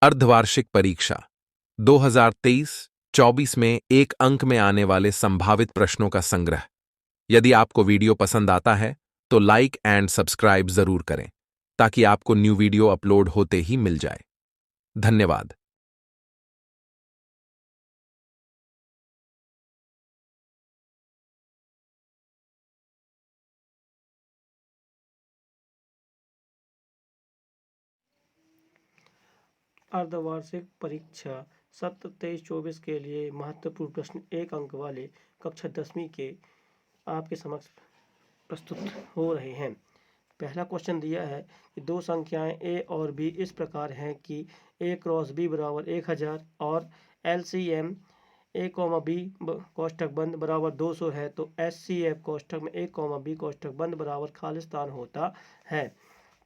अर्धवार्षिक परीक्षा 2023-24 में एक अंक में आने वाले संभावित प्रश्नों का संग्रह। यदि आपको वीडियो पसंद आता है तो लाइक एंड सब्सक्राइब जरूर करें ताकि आपको न्यू वीडियो अपलोड होते ही मिल जाए। धन्यवाद। अर्धवार्षिक परीक्षा सत्र 23-24 के लिए महत्वपूर्ण प्रश्न एक अंक वाले कक्षा 10वीं के आपके समक्ष प्रस्तुत हो रहे हैं। पहला क्वेश्चन दिया है कि दो संख्याएं a और b इस प्रकार हैं कि a क्रॉस b बराबर 1000 और LCM a कॉमा b कोष्ठक बंद बराबर 200 है, तो SCF कोष्ठक में a कॉमा b कोष्ठक बंद बराबर खालिस्तान होता है।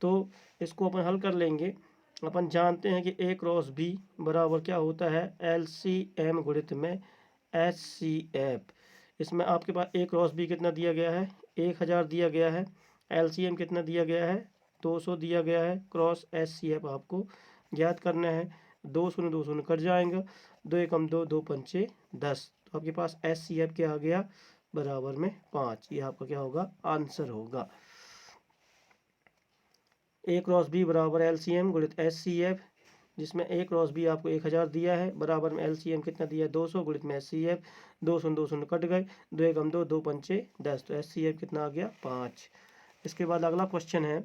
तो इसको अपन हल कर लेंगे। अपन जानते हैं कि a क्रॉस b बराबर क्या होता है, LCM गुणित में SCF। इसमें आपके पास a क्रॉस b कितना दिया गया है, 1000 दिया गया है। LCM कितना दिया गया है, 200 दिया गया है। क्रॉस SCF आपको ज्ञात करना है। 2 शून्य 2 शून्य कट जाएंगे, 2 एकम 2, 2 पंचे 10। तो आपके पास SCF क्या आ गया, बराबर में 5। ये आपका क्या होगा, आंसर होगा। a क्रॉस b बराबर LCM गुणित SCF, जिसमें a क्रॉस b आपको 1000 दिया है, बराबर में LCM कितना दिया है, 200 गुणित में SCF। 2 शून्य 2 शून्य कट गए, 2 एकम 2, 2 पंचे 10। तो SCF कितना आ गया, 5। इसके बाद अगला क्वेश्चन है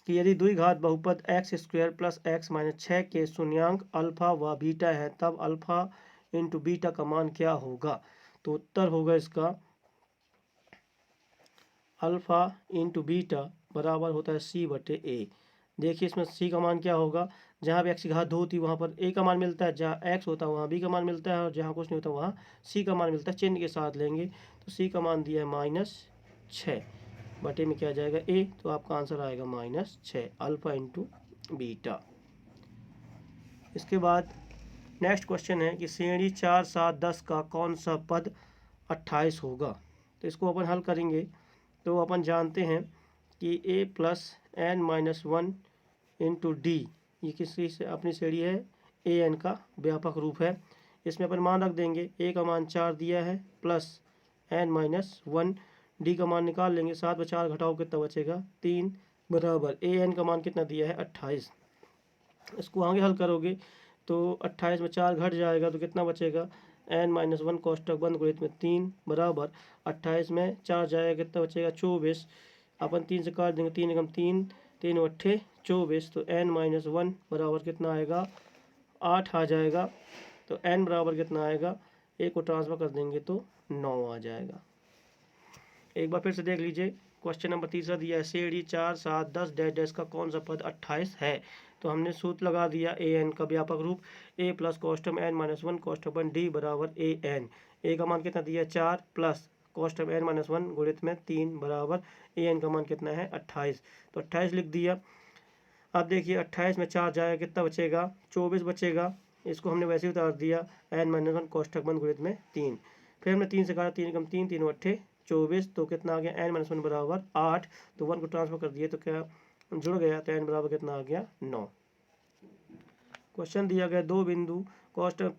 कि यदि द्विघात बहुपद x² प्लस x माइनस 6 के शून्यांक अल्फा व बीटा है, तब अल्फा इंटू बीटा का मान क्या होगा। तो उत्तर होगा इसका अल्फा इंटू बीटा बराबर होता है c/a। देखिए इसमें c का मान क्या होगा, जहाँ भी x की घात 2 होती है वहाँ पर a का मान मिलता है, जहाँ x होता है वहाँ b का मान मिलता है, और जहाँ कुछ नहीं होता वहाँ c का मान मिलता है। चिन्ह के साथ लेंगे तो c का मान दिया है -6 बटे में क्या आ जाएगा a, तो आपका आंसर आएगा -6 अल्फा इंटू बीटा। इसके बाद नेक्स्ट क्वेश्चन है कि श्रेणी 4, 7, 10 का कौन सा पद 28 होगा। तो इसको अपन हल करेंगे। तो अपन जानते हैं कि a plus n minus 1 into D, ये किसकी से अपनी श्रेणी है, ए एन का व्यापक रूप है। इसमें अपन मान रख देंगे, a का मान 4 दिया है प्लस n माइनस 1, डी का मान निकाल लेंगे। 7 में 4 घटाओ कितना बचेगा, 3 बराबर ए एन का मान कितना दिया है, 28। इसको आगे हल करोगे तो 28 में 4 घट जाएगा तो कितना बचेगा, n माइनस 1 कोष्ठक बंद गुणित में 3 बराबर 28 में 4 जाएगा कितना बचेगा, 24। अपन 3 से काट देंगे, 3 एकम 3, 3 अट्ठे 24। तो n माइनस 1 बराबर कितना आएगा, 8 आ जाएगा। तो n बराबर कितना आएगा, एक को ट्रांसफर कर देंगे तो 9 आ जाएगा। एक बार फिर से देख लीजिए, क्वेश्चन नंबर तीसरा दिया है श्रेणी 4, 7, 10 डैश डैश का कौन सा पद 28 है। तो हमने सूत्र लगा दिया, ए एन का व्यापक रूप a प्लस कोष्ठक n माइनस 1 कोष्ठक 1 डी बराबर ए एन। ए का मान कितना दिया है, 4 प्लस कोष्ठक n माइनस 1 गुणित में 3 बराबर ए एन का मान कितना है, 28। तो 28 लिख दिया। अब देखिए 28 में 4 जाएगा कितना बचेगा, 24 बचेगा। इसको हमने वैसे ही उतार दिया, n माइनस 1 कोष्ठक बंद गुणित में 3। फिर हमने 3 से काटा, 3 एकम 3, 3 अट्ठे 24। तो कितना आ गया, n माइनस 1 बराबर 8। तो 1 को ट्रांसफर कर दिए तो क्या जुड़ गया, तो n बराबर कितना आ गया, 9। क्वेश्चन दिया गया दो बिंदु कोष्ठक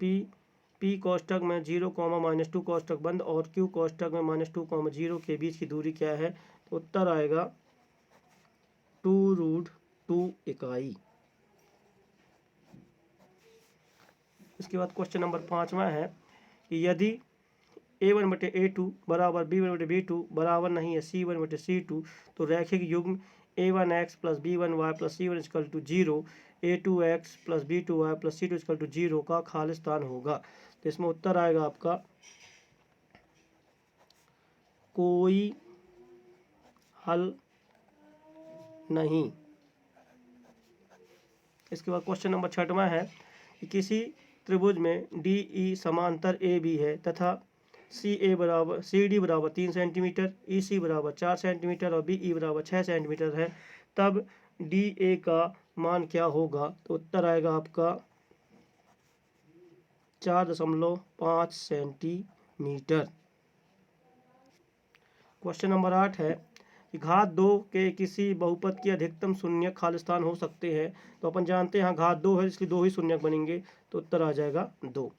p कोष्ठक में 0, -2 कोष्ठक बंद और q कोष्ठक में -2, 0 के बीच की दूरी क्या है। तो उत्तर आएगा 2√2 इकाई। इसके बाद क्वेश्चन नंबर 5वां है कि यदि a1/a2 बराबर b1/b2 बराबर नहीं है c1/c2, तो रैखिक युग्म a1x plus b1y plus c1 equal to 0, a2x plus b2y plus c2 equal to 0 का खालिस्तान होगा। तो इसमें उत्तर आएगा आपका कोई हल नहीं। इसके बाद क्वेश्चन नंबर 6वां है कि किसी त्रिभुज में डी ई समांतर ए बी है तथा सी डी बराबर 3 सेंटीमीटर, ई सी बराबर 4 सेंटीमीटर और बी ई बराबर 6 सेंटीमीटर है, तब डी ए का मान क्या होगा। तो उत्तर आएगा आपका 4.5 सेंटीमीटर। क्वेश्चन नंबर 8 है कि घात 2 के किसी बहुपद की अधिकतम शून्यक खालिस्तान हो सकते हैं, तो अपन जानते हैं यहाँ घात 2 है इसलिए 2 ही शून्यक बनेंगे, तो उत्तर आ जाएगा 2।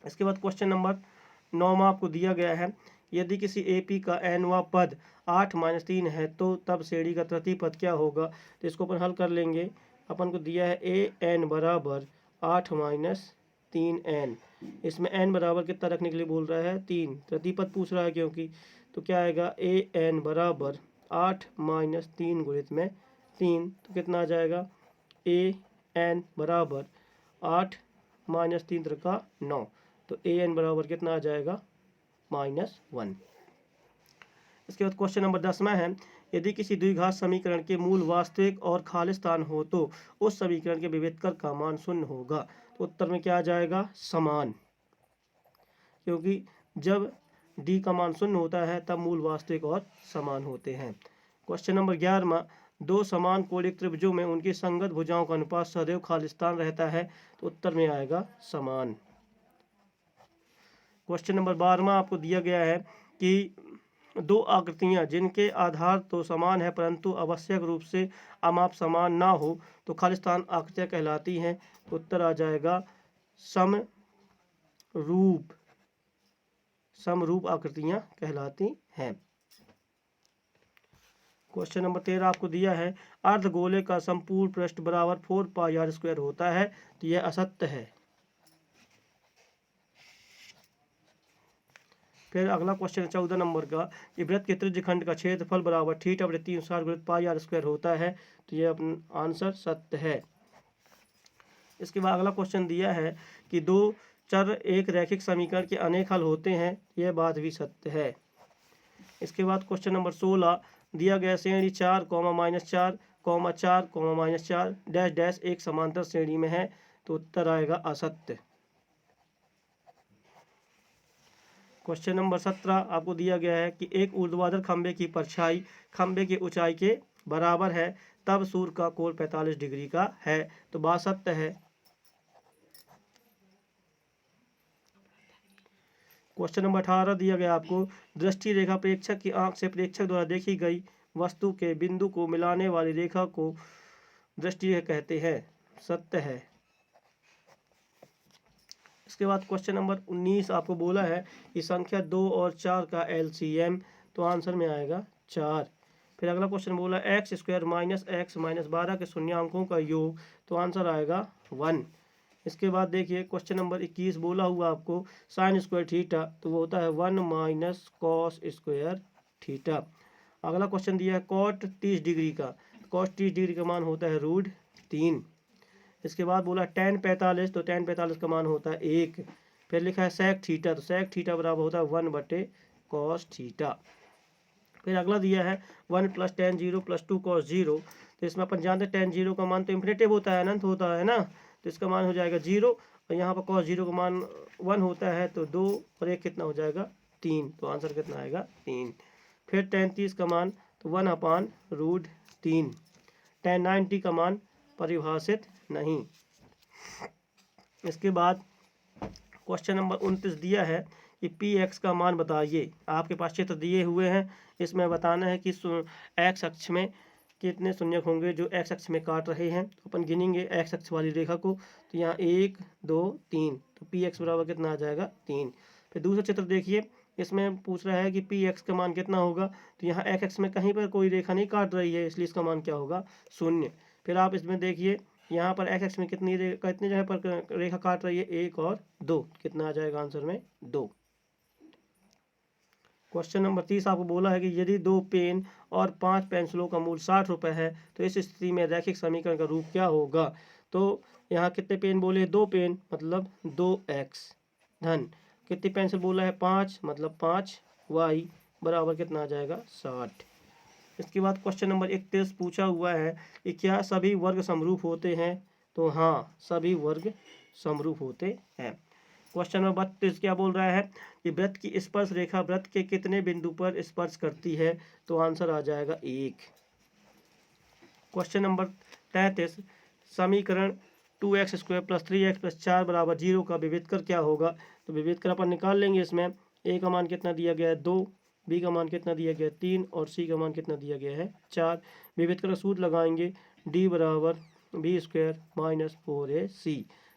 इसके बाद क्वेश्चन नंबर 9 में आपको दिया गया है, यदि किसी AP का nवां पद 8-3 है तो तब श्रेणी का तृतीय पद क्या होगा। तो इसको अपन हल कर लेंगे। अपन को दिया है an बराबर 8-3n, इसमें n बराबर कितना रखने के लिए बोल रहा है 3, तृतीय पद पूछ रहा है क्योंकि, तो क्या आएगा an बराबर 8-3 गुणित में 3, तो कितना आ जाएगा an बराबर 8-3 त्रिका 9, तो an बराबर कितना आ जाएगा -1। इसके बाद क्वेश्चन नंबर 10 में है, यदि किसी द्विघात समीकरण के मूल वास्तविक और खाली स्थान हो तो उस समीकरण के विभेदकर का मान शून्य होगा। तो उत्तर में क्या आ जाएगा समान, क्योंकि जब d का मान शून्य होता है तब मूल वास्तविक और समान होते हैं। क्वेश्चन नंबर 11, दो समान कोणिक त्रिभुजों में उनकी संगत भुजाओं का अनुपात सदैव खालिस्तान रहता है, तो उत्तर में आएगा समान। क्वेश्चन नंबर 12 आपको दिया गया है कि दो आकृतियां जिनके आधार तो समान है परंतु आवश्यक रूप से अमाप समान ना हो तो खालिस्तान आकृतियां कहलाती हैं, तो उत्तर आ जाएगा समरूप आकृतियां कहलाती हैं। क्वेश्चन नंबर 13 आपको दिया है, अर्धगोले का संपूर्ण पृष्ठ बराबर 4πr² होता है, तो यह असत्य है। फिर अगला क्वेश्चन 14 नंबर का, कि वृत्त के त्रिज्यखंड का क्षेत्रफल बराबर θ/360 गुणित πr² होता है, तो यह अपना आंसर सत्य है। इसके बाद अगला क्वेश्चन दिया है कि दो चर एक रैखिक समीकरण के अनेक हल होते हैं, यह बात भी सत्य है। इसके बाद क्वेश्चन नंबर 16 दिया गया, श्रेणी 4, -4, 4, -4 डैश डैश एक समांतर श्रेणी में है, तो उत्तर आएगा असत्य। क्वेश्चन नंबर 17 आपको दिया गया है कि एक ऊर्ध्वाधर खंभे की परछाई खंभे की ऊंचाई के बराबर है तब सूर्य का कोण 45 डिग्री का है, तो बात सत्य है। क्वेश्चन नंबर 18 दिया गया आपको, दृष्टि रेखा प्रेक्षक की आंख से प्रेक्षक द्वारा देखी गई वस्तु के बिंदु को मिलाने वाली रेखा को दृष्टि रेखा कहते हैं, सत्य है। इसके बाद क्वेश्चन नंबर 19 आपको बोला है कि संख्या 2 और 4 का LCM, तो आंसर में आएगा 4। फिर अगला क्वेश्चन बोला x² - x - 12 के शून्यांकों का योग, तो आंसर आएगा 1। इसके बाद देखिए क्वेश्चन नंबर 21 बोला हुआ आपको sin² थीटा, तो वो होता है 1 - cos² थीटा। अगला क्वेश्चन दिया है cot 30 डिग्री का, cos 30 डिग्री का मान होता है √3। इसके बाद बोला tan 45, तो tan 45 का मान होता है 1। फिर लिखा है sec थीटा, तो sec थीटा बराबर होता है 1/cos थीटा। फिर अगला दिया है 1 + tan 0 + 2 cos 0, तो इसमें अपन जानते हैं tan 0 का मान तो इंफिनिटिव होता है, अनंत होता है ना, तो इसका मान हो जाएगा 0, और यहाँ पर cos 0 का मान 1 होता है, तो 2 और 1 कितना हो जाएगा 3, तो आंसर कितना आएगा 3। फिर tan 30 का मान तो 1/√3। tan 90 का मान परिभाषित नहीं। इसके बाद क्वेश्चन नंबर 29 दिया है कि px का मान बताइए। आपके पास चित्र दिए हुए हैं, इसमें बताना है कि x अक्ष में कितने शून्यक होंगे जो x अक्ष में काट रहे हैं। तो अपन गिनेंगे x अक्ष वाली रेखा को, तो यहाँ 1 2 3, तो px बराबर कितना आ जाएगा 3। फिर दूसरा चित्र देखिए, इसमें पूछ रहा है कि px का मान कितना होगा, तो यहाँ x अक्ष में कहीं पर कोई रेखा नहीं काट रही है, इसलिए इसका मान क्या होगा 0। फिर आप इसमें देखिए यहाँ पर x अक्ष में कितनी जगह पर रेखा काट रही है, 1 और 2, कितना आ जाएगा आंसर में 2। क्वेश्चन नंबर 30 आपको बोला है कि यदि 2 पेन और 5 पेंसिलों का मूल्य 60 रुपये है तो इस स्थिति में रैखिक समीकरण का रूप क्या होगा। तो यहाँ कितने पेन बोले, 2 पेन मतलब 2x धन कितनी पेंसिल बोला है 5 मतलब 5y बराबर कितना आ जाएगा 60। इसके बाद क्वेश्चन नंबर 31 पूछा हुआ है कि क्या सभी वर्ग समरूप होते हैं, तो हाँ सभी वर्ग समरूप होते हैं। क्वेश्चन नंबर 32 क्या बोल रहा है कि वृत्त की स्पर्श रेखा वृत्त के कितने बिंदु पर स्पर्श करती है, तो आंसर आ जाएगा 1। क्वेश्चन नंबर 33 समीकरण 2x² + 3x + 4 बराबर 0 का विभेदकर क्या होगा। तो विभेदकर अपन निकाल लेंगे। इसमें a का मान कितना दिया गया है 2, बी का मान कितना दिया गया है 3 और सी का मान कितना दिया गया है 4। विभेद करके सूत्र लगाएंगे डी बराबर बी स्क्वायर माइनस 4ac।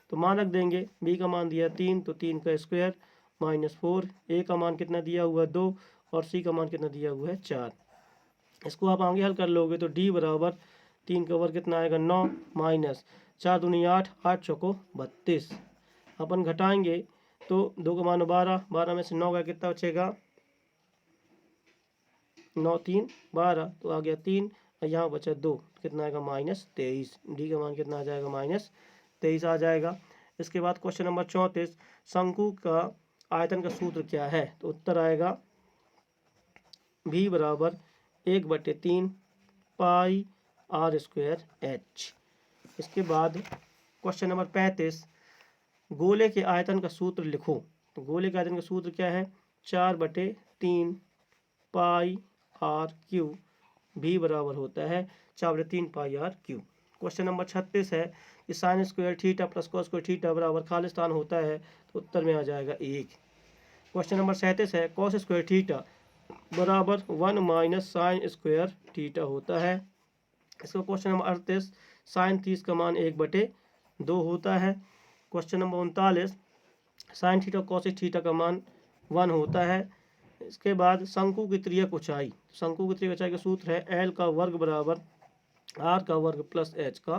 तो मान रख देंगे बी का मान दिया 3 तो 3 का स्क्वायर माइनस 4, ए का मान कितना दिया हुआ है 2 और सी का मान कितना दिया हुआ है 4। इसको आप आगे हल कर लोगे तो डी बराबर 3 का वर्ग कितना आएगा 9 माइनस 4 दूनी 8, 8 चौको 32। अपन घटाएंगे तो 2 का मान 12, 12 में से 9 का कितना बचेगा 9 3 12, तो आ गया 3 और यहाँ बचा 2, कितना आएगा -23। डी का मान कितना आ जाएगा -23 आ जाएगा। इसके बाद क्वेश्चन नंबर 34, शंकु का आयतन का सूत्र क्या है? तो उत्तर आएगा v बराबर 1/3 पाई आर स्क्वायर एच। इसके बाद क्वेश्चन नंबर 35, गोले के आयतन का सूत्र लिखो। तो गोले के आयतन का सूत्र क्या है 4/3 पाई आर क्यू, v बराबर होता है 4/3 पाई आर क्यू। क्वेश्चन नंबर 36 है कि sine square theta plus cos square theta बराबर खालिस्तान होता है। तो उत्तर में आ जाएगा 1। क्वेश्चन नंबर 37 है कॉस स्क्वायर थीटा बराबर 1 माइनस साइन स्क्वायर थीटा होता है। इसका क्वेश्चन नंबर 38, साइन 30 का मान 1/2 होता है। Question number 39, sine theta cos theta का मान 1 होता है। इसके बाद शंकु की त्रियक ऊंचाई, शंकु की त्रियक ऊंचाई का सूत्र है l का वर्ग बराबर r का वर्ग प्लस h का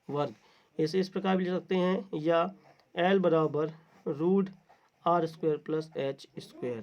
वर्ग। इसे इस प्रकार भी लिख सकते हैं या l बराबर √r² प्लस h²।